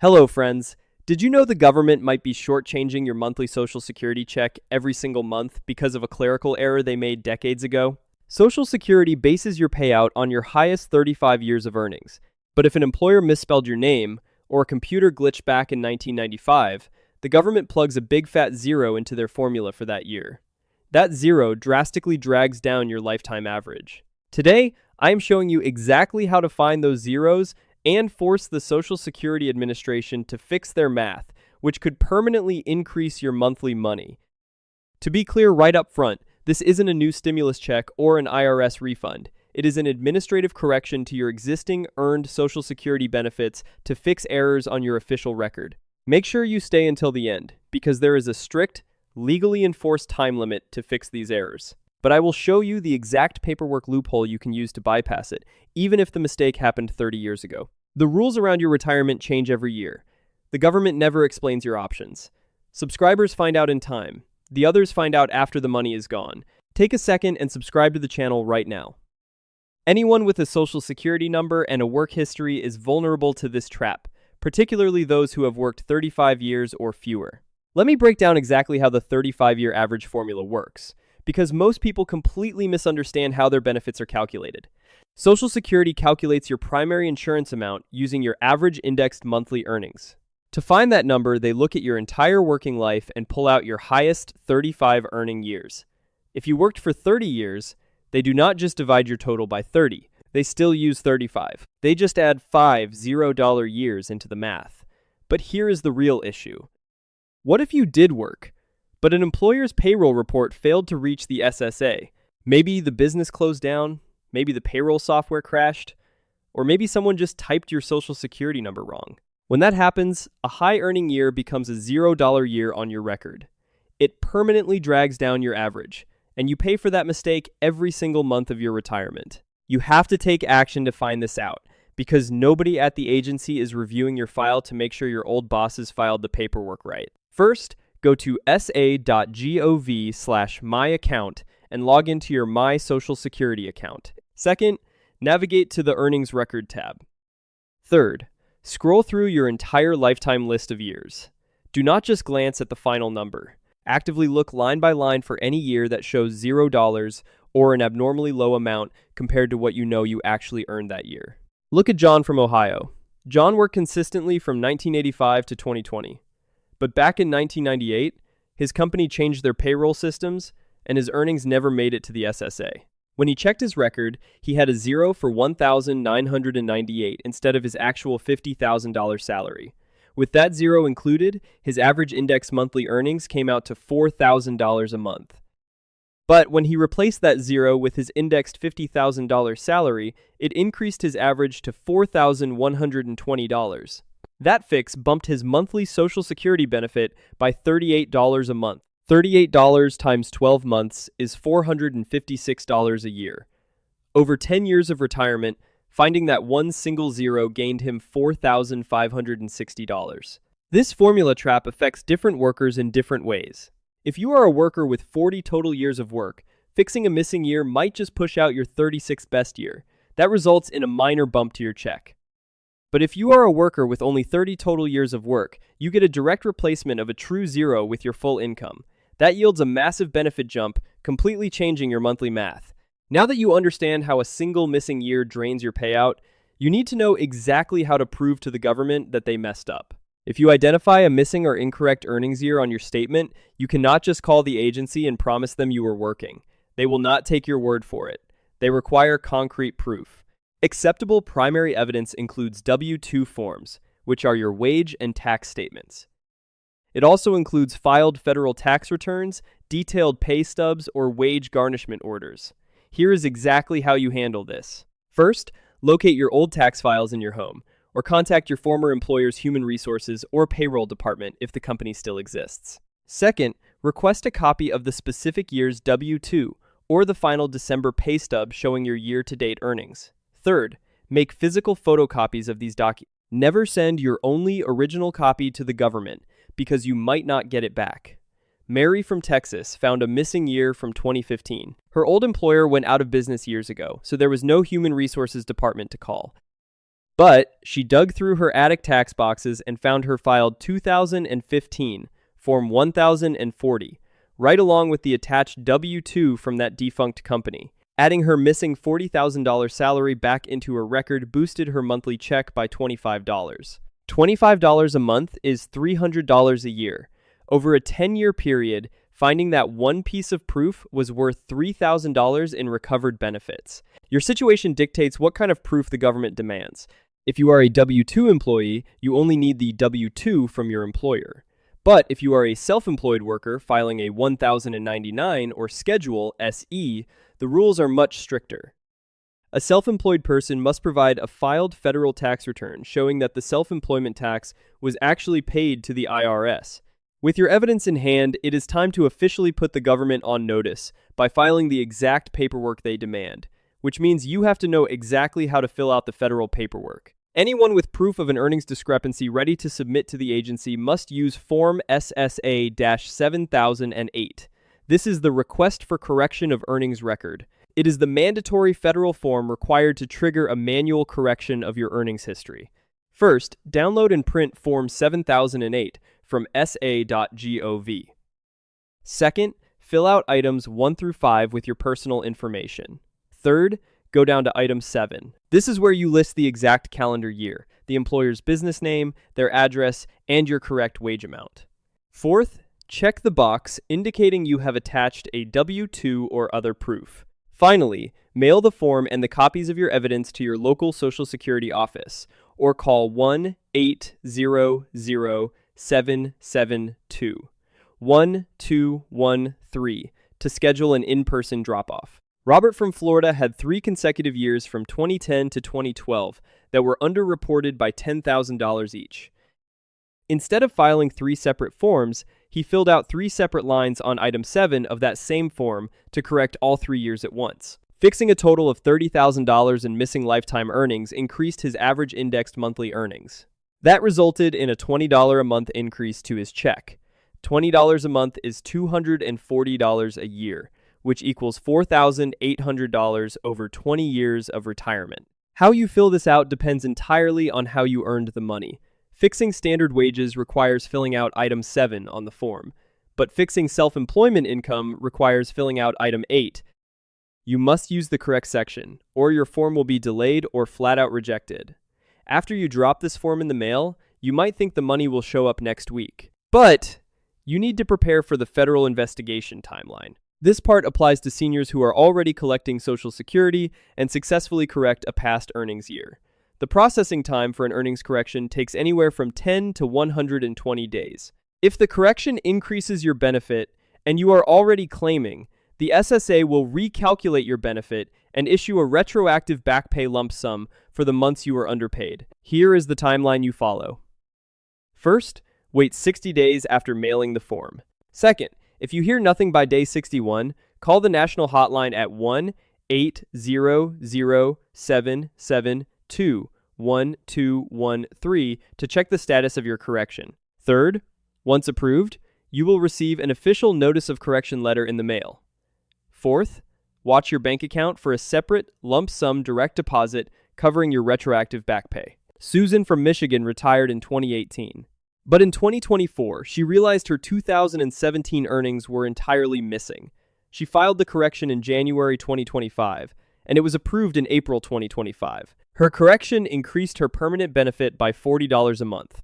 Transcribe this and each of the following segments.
Hello, friends. Did you know the government might be shortchanging your monthly Social Security check every single month because of a clerical error they made decades ago? Social Security bases your payout on your highest 35 years of earnings. But if an employer misspelled your name, or a computer glitched back in 1995, the government plugs a big fat zero into their formula for that year. That zero drastically drags down your lifetime average. Today, I am showing you exactly how to find those zeros and force the Social Security Administration to fix their math, which could permanently increase your monthly money. To be clear right up front, this isn't a new stimulus check or an IRS refund. It is an administrative correction to your existing earned Social Security benefits to fix errors on your official record. Make sure you stay until the end, because there is a strict, legally enforced time limit to fix these errors. But I will show you the exact paperwork loophole you can use to bypass it, even if the mistake happened 30 years ago. The rules around your retirement change every year. The government never explains your options. Subscribers find out in time. The others find out after the money is gone. Take a second and subscribe to the channel right now. Anyone with a Social Security number and a work history is vulnerable to this trap, particularly those who have worked 35 years or fewer. Let me break down exactly how the 35-year average formula works, because most people completely misunderstand how their benefits are calculated. Social Security calculates your primary insurance amount using your average indexed monthly earnings. To find that number, they look at your entire working life and pull out your highest 35 earning years. If you worked for 30 years, they do not just divide your total by 30. They still use 35. They just add 5 $0 years into the math. But here is the real issue. What if you did work, but an employer's payroll report failed to reach the SSA? Maybe the business closed down, maybe the payroll software crashed, or maybe someone just typed your Social Security number wrong. When that happens, a high-earning year becomes a $0 year on your record. It permanently drags down your average, and you pay for that mistake every single month of your retirement. You have to take action to find this out, because nobody at the agency is reviewing your file to make sure your old bosses filed the paperwork right. First, go to sa.gov/myaccount and log into your My Social Security account. Second, navigate to the Earnings Record tab. Third, scroll through your entire lifetime list of years. Do not just glance at the final number. Actively look line by line for any year that shows $0 or an abnormally low amount compared to what you know you actually earned that year. Look at John from Ohio. John worked consistently from 1985 to 2020. But back in 1998, his company changed their payroll systems, and his earnings never made it to the SSA. When he checked his record, he had a zero for $1,998 instead of his actual $50,000 salary. With that zero included, his average index monthly earnings came out to $4,000 a month. But when he replaced that zero with his indexed $50,000 salary, it increased his average to $4,120. That fix bumped his monthly Social Security benefit by $38 a month. $38 times 12 months is $456 a year. Over 10 years of retirement, finding that one single zero gained him $4,560. This formula trap affects different workers in different ways. If you are a worker with 40 total years of work, fixing a missing year might just push out your 36th best year. That results in a minor bump to your check. But if you are a worker with only 30 total years of work, you get a direct replacement of a true zero with your full income. That yields a massive benefit jump, completely changing your monthly math. Now that you understand how a single missing year drains your payout, you need to know exactly how to prove to the government that they messed up. If you identify a missing or incorrect earnings year on your statement, you cannot just call the agency and promise them you were working. They will not take your word for it. They require concrete proof. Acceptable primary evidence includes W-2 forms, which are your wage and tax statements. It also includes filed federal tax returns, detailed pay stubs, or wage garnishment orders. Here is exactly how you handle this. First, locate your old tax files in your home, or contact your former employer's human resources or payroll department if the company still exists. Second, request a copy of the specific year's W-2 or the final December pay stub showing your year-to-date earnings. Third, make physical photocopies of these documents. Never send your only original copy to the government because you might not get it back. Mary from Texas found a missing year from 2015. Her old employer went out of business years ago, so there was no human resources department to call. But she dug through her attic tax boxes and found her filed 2015 Form 1040, right along with the attached W-2 from that defunct company. Adding her missing $40,000 salary back into her record boosted her monthly check by $25. $25 a month is $300 a year. Over a 10-year period, finding that one piece of proof was worth $3,000 in recovered benefits. Your situation dictates what kind of proof the government demands. If you are a W-2 employee, you only need the W-2 from your employer. But if you are a self-employed worker filing a 1099 or Schedule SE, the rules are much stricter. A self-employed person must provide a filed federal tax return showing that the self-employment tax was actually paid to the IRS. With your evidence in hand, it is time to officially put the government on notice by filing the exact paperwork they demand, which means you have to know exactly how to fill out the federal paperwork. Anyone with proof of an earnings discrepancy ready to submit to the agency must use Form SSA-7008. This is the Request for Correction of Earnings Record. It is the mandatory federal form required to trigger a manual correction of your earnings history. First, download and print Form 7008 from sa.gov. Second, fill out items 1 through 5 with your personal information. Third, go down to item 7. This is where you list the exact calendar year, the employer's business name, their address, and your correct wage amount. Fourth, check the box indicating you have attached a W-2 or other proof. Finally, mail the form and the copies of your evidence to your local Social Security office, or call 1-800-772-1213 to schedule an in-person drop-off. Robert from Florida had 3 consecutive years from 2010 to 2012 that were underreported by $10,000 each. Instead of filing 3 separate forms, he filled out 3 separate lines on item 7 of that same form to correct all 3 years at once. Fixing a total of $30,000 in missing lifetime earnings increased his average indexed monthly earnings. That resulted in a $20 a month increase to his check. $20 a month is $240 a year, which equals $4,800 over 20 years of retirement. How you fill this out depends entirely on how you earned the money. Fixing standard wages requires filling out item 7 on the form, but fixing self-employment income requires filling out item 8. You must use the correct section, or your form will be delayed or flat out rejected. After you drop this form in the mail, you might think the money will show up next week. But you need to prepare for the federal investigation timeline. This part applies to seniors who are already collecting Social Security and successfully correct a past earnings year. The processing time for an earnings correction takes anywhere from 10 to 120 days. If the correction increases your benefit and you are already claiming, the SSA will recalculate your benefit and issue a retroactive back pay lump sum for the months you were underpaid. Here is the timeline you follow. First, wait 60 days after mailing the form. Second, if you hear nothing by day 61, call the national hotline at 1-800-772-1213 to check the status of your correction. Third, once approved, you will receive an official notice of correction letter in the mail. Fourth, watch your bank account for a separate lump sum direct deposit covering your retroactive back pay. Susan from Michigan retired in 2018. But in 2024, she realized her 2017 earnings were entirely missing. She filed the correction in January 2025, and it was approved in April 2025. Her correction increased her permanent benefit by $40 a month.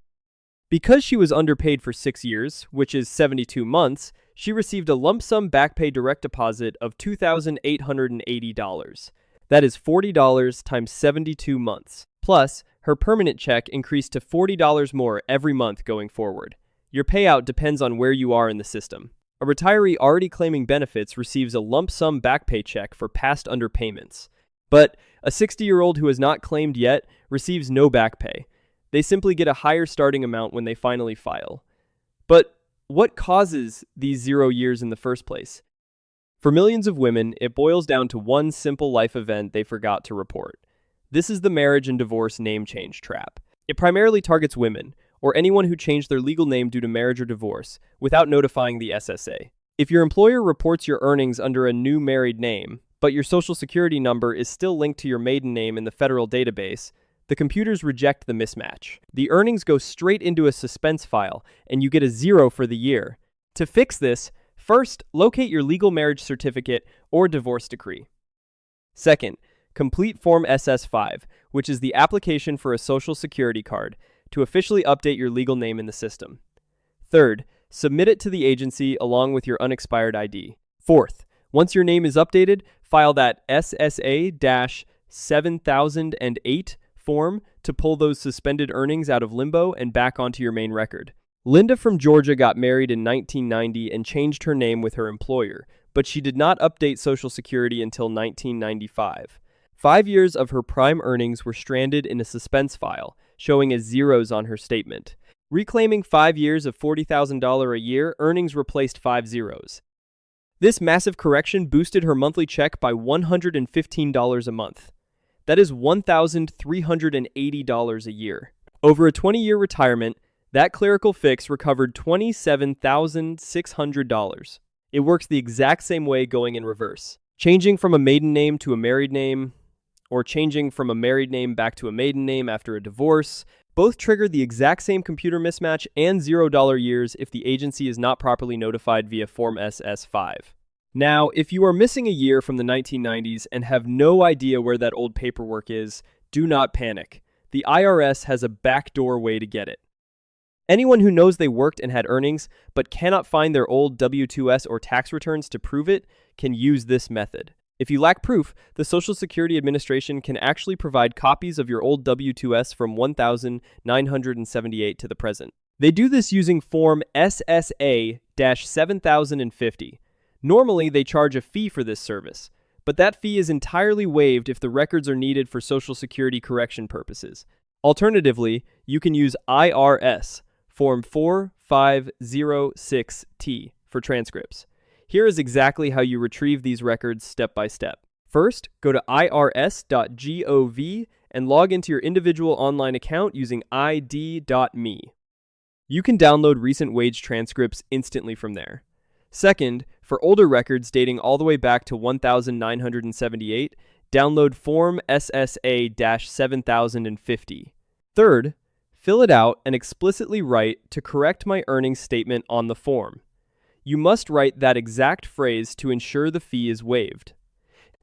Because she was underpaid for 6 years, which is 72 months, she received a lump sum back pay direct deposit of $2,880. That is $40 times 72 months. Plus, her permanent check increased to $40 more every month going forward. Your payout depends on where you are in the system. A retiree already claiming benefits receives a lump sum back pay check for past underpayments. But a 60-year-old who has not claimed yet receives no back pay. They simply get a higher starting amount when they finally file. But what causes these 0 years in the first place? For millions of women, it boils down to one simple life event they forgot to report. This is the marriage and divorce name change trap. It primarily targets women, or anyone who changed their legal name due to marriage or divorce, without notifying the SSA. If your employer reports your earnings under a new married name, but your Social Security number is still linked to your maiden name in the federal database, the computers reject the mismatch. The earnings go straight into a suspense file, and you get a 0 for the year. To fix this, first, locate your legal marriage certificate or divorce decree. Second, complete Form SS-5, which is the application for a Social Security card, to officially update your legal name in the system. Third, submit it to the agency along with your unexpired ID. Fourth, once your name is updated, file that SSA-7008 form to pull those suspended earnings out of limbo and back onto your main record. Linda from Georgia got married in 1990 and changed her name with her employer, but she did not update Social Security until 1995. 5 years of her prime earnings were stranded in a suspense file, showing as zeros on her statement. Reclaiming 5 years of $40,000 a year, earnings replaced 5 zeros. This massive correction boosted her monthly check by $115 a month. That is $1,380 a year. Over a 20-year retirement, that clerical fix recovered $27,600. It works the exact same way going in reverse. Changing from a maiden name to a married name, or changing from a married name back to a maiden name after a divorce, both trigger the exact same computer mismatch and $0 years if the agency is not properly notified via Form SS-5. Now, if you are missing a year from the 1990s and have no idea where that old paperwork is, do not panic. The IRS has a backdoor way to get it. Anyone who knows they worked and had earnings but cannot find their old W-2s or tax returns to prove it can use this method. If you lack proof, the Social Security Administration can actually provide copies of your old W-2s from 1978 to the present. They do this using Form SSA-7008. Normally, they charge a fee for this service, but that fee is entirely waived if the records are needed for Social Security correction purposes. Alternatively, you can use IRS Form 4506T for transcripts. Here is exactly how you retrieve these records step by step. First, go to irs.gov and log into your individual online account using id.me. You can download recent wage transcripts instantly from there. Second, for older records dating all the way back to 1978, download Form SSA-7008. Third, fill it out and explicitly write to correct my earnings statement on the form. You must write that exact phrase to ensure the fee is waived.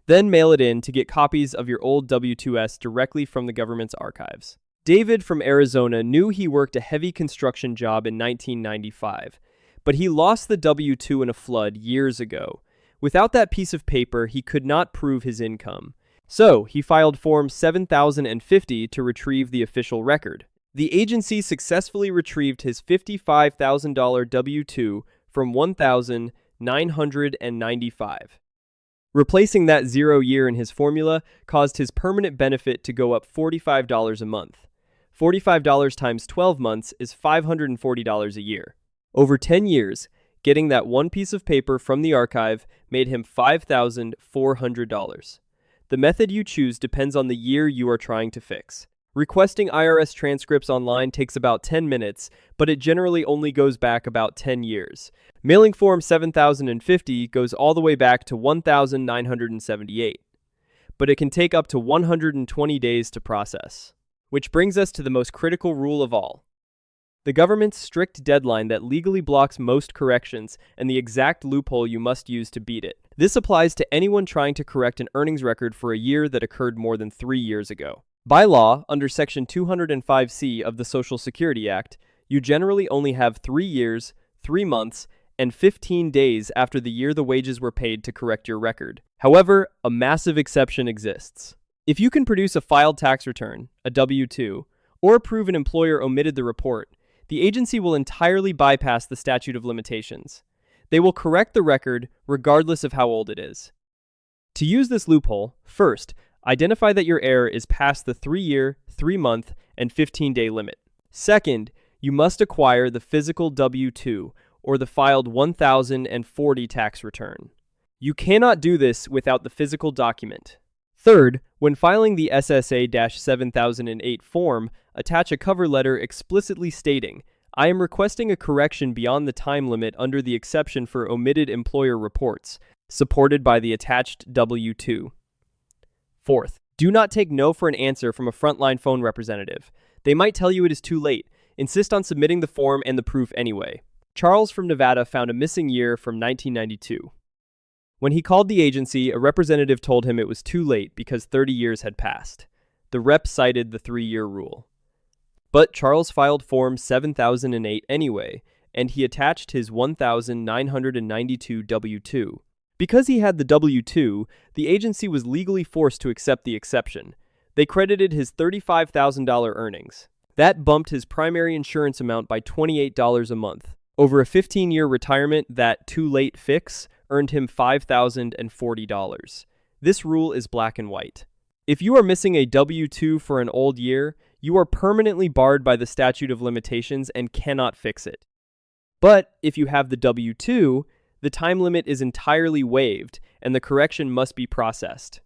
Then mail it in to get copies of your old W-2s directly from the government's archives. David from Arizona knew he worked a heavy construction job in 1995, but he lost the W-2 in a flood years ago. Without that piece of paper, he could not prove his income. So, he filed Form 7050 to retrieve the official record. The agency successfully retrieved his $55,000 W-2 from 1995. Replacing that 0 year in his formula caused his permanent benefit to go up $45 a month. $45 times 12 months is $540 a year. Over 10 years, getting that one piece of paper from the archive made him $5,400. The method you choose depends on the year you are trying to fix. Requesting IRS transcripts online takes about 10 minutes, but it generally only goes back about 10 years. Mailing Form 7050 goes all the way back to 1978, but it can take up to 120 days to process. Which brings us to the most critical rule of all. The government's strict deadline that legally blocks most corrections and the exact loophole you must use to beat it. This applies to anyone trying to correct an earnings record for a year that occurred more than 3 years ago. By law, under Section 205C of the Social Security Act, you generally only have 3 years, 3 months, and 15 days after the year the wages were paid to correct your record. However, a massive exception exists. If you can produce a filed tax return, a W-2, or prove an employer omitted the report, the agency will entirely bypass the statute of limitations. They will correct the record regardless of how old it is. To use this loophole, first, identify that your error is past the 3-year, 3-month, and 15-day limit. Second, you must acquire the physical W-2 or the filed 1040 tax return. You cannot do this without the physical document. Third, when filing the SSA-7008 form, attach a cover letter explicitly stating, "I am requesting a correction beyond the time limit under the exception for omitted employer reports," supported by the attached W-2. Fourth, Do not take no for an answer from a frontline phone representative. They might tell you it is too late. Insist on submitting the form and the proof anyway. Charles from Nevada found a missing year from 1992. When he called the agency, a representative told him it was too late because 30 years had passed. The rep cited the 3-year rule. But Charles filed Form 7008 anyway, and he attached his 1,992 W-2. Because he had the W-2, the agency was legally forced to accept the exception. They credited his $35,000 earnings. That bumped his primary insurance amount by $28 a month. Over a 15-year retirement, that too late fix earned him $5,040. This rule is black and white. If you are missing a W-2 for an old year, you are permanently barred by the statute of limitations and cannot fix it. But if you have the W-2, the time limit is entirely waived and the correction must be processed.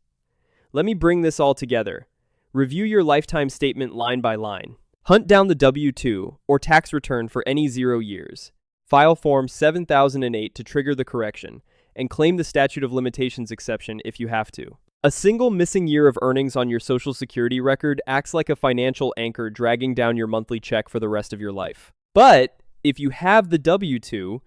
Let me bring this all together. Review your lifetime statement line by line. Hunt down the W-2 or tax return for any 0 years. File Form 7008 to trigger the correction, and claim the statute of limitations exception if you have to. A single missing year of earnings on your Social Security record acts like a financial anchor dragging down your monthly check for the rest of your life. But if you have the W-2,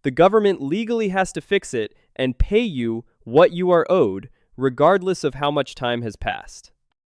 the government legally has to fix it and pay you what you are owed, regardless of how much time has passed.